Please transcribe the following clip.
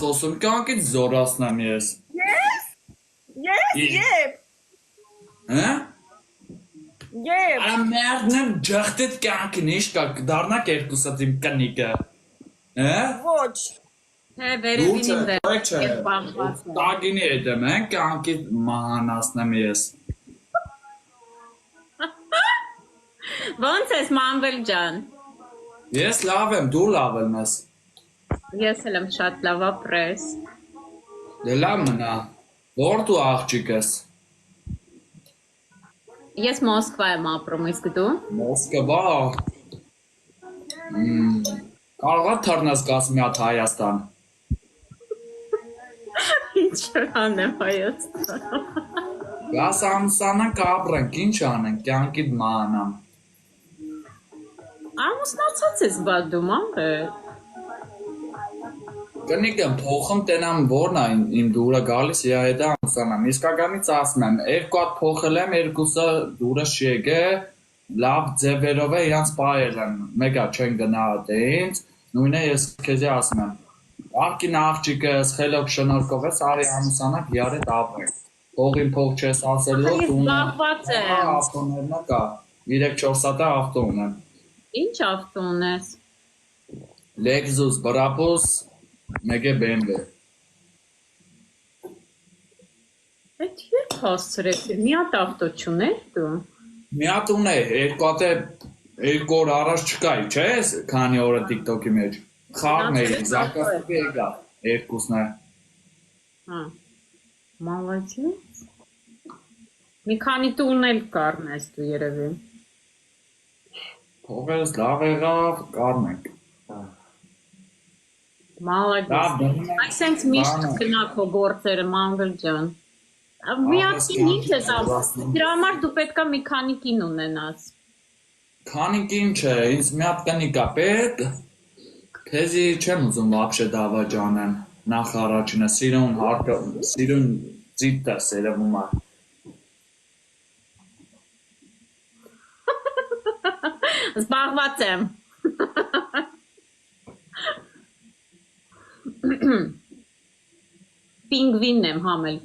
խոսում, կյանքից զորացնեմ ես։ Եվ։ Հա? Եվ։ Արա մերդնեմ ջղթետ կյանքին, ինչ կա, դառնակ երկուսդ իմ կնիկը։ Հա? Ոչ։ Թե վերևին իմ Չէ, ես բաղված եմ։ տագինի հետեմ են, կյանքից մանասնեմ ես։ Ոնց ես մանվել ջան։ Ես լավ եմ, դու լավ եմ ես։ Ես էլ եմ շատ լավ ապրես։ Դե լավ մնա, որ դու աղջիկ ես։ Ես Մոսկվա եմ ապրում, իսկ դու։ Մոսկվա։ Կարողա թռնես գաս մի հատ Հայաստան։ Ինչ անեմ Հայաստան։ Գաս ամուսանանք ապրենք, ինչ անենք, կյանքիդ մանամ։ Ամուսնացած ես բա դու մանղը։ Կնիկ եմ փոխում տենամ որն է իմ դուրը գալիս իրա հետ ամուսանամ, իսկականից ասում եմ, երկու հատ փոխել եմ, երկուսը դուրս չի եկել, լավ ձևերով է իրանց պահել եմ, մեկը չեն գնա դե ինձ, նույնը ես քեզի ասում եմ, աղքին աղջիկս, խելոք շնորհքով ես, արի ամուսանանք իրա հետ ապրենք, փողին փող չես ասելու, Ես զբաղված եմ։ ավտոներնա կա, 3-4 հատ ավտո ունեմ, Ինչ ավտո ունես։ Lexus, Brabus, մեկ է BMW։ Այդ երբ հասցրես, մի հատ ավտո չուներ դու։ Մի հատ ունե, երկու օր առաջ չկայի, չէ՞, քանի օրը TikTok-ի մեջ։ Խաղն էի, զարգացողի եկա, երկուսն է։ Հա։ Մալացից։ Մի քանի տուն էլ կառնես դու երևի։ Փողերս լավ եղավ, կառնենք։ Մալացից։ Այսինքն միշտ գնա քո գործերը մանգլ ջան։ Մի հատ կին ինչ ես ասում։ Դրա համար դու պետքա մի քանի կին ունենաս։ Քանի կին չէ, ինձ մի հատ կնիկ է պետք, քեզի չեմ ուզում вообще դավաճանեմ, նախ առաջինը, սիրուն ծիտ է սերվում է։ Զբաղված եմ։ Պինգվինն եմ համել։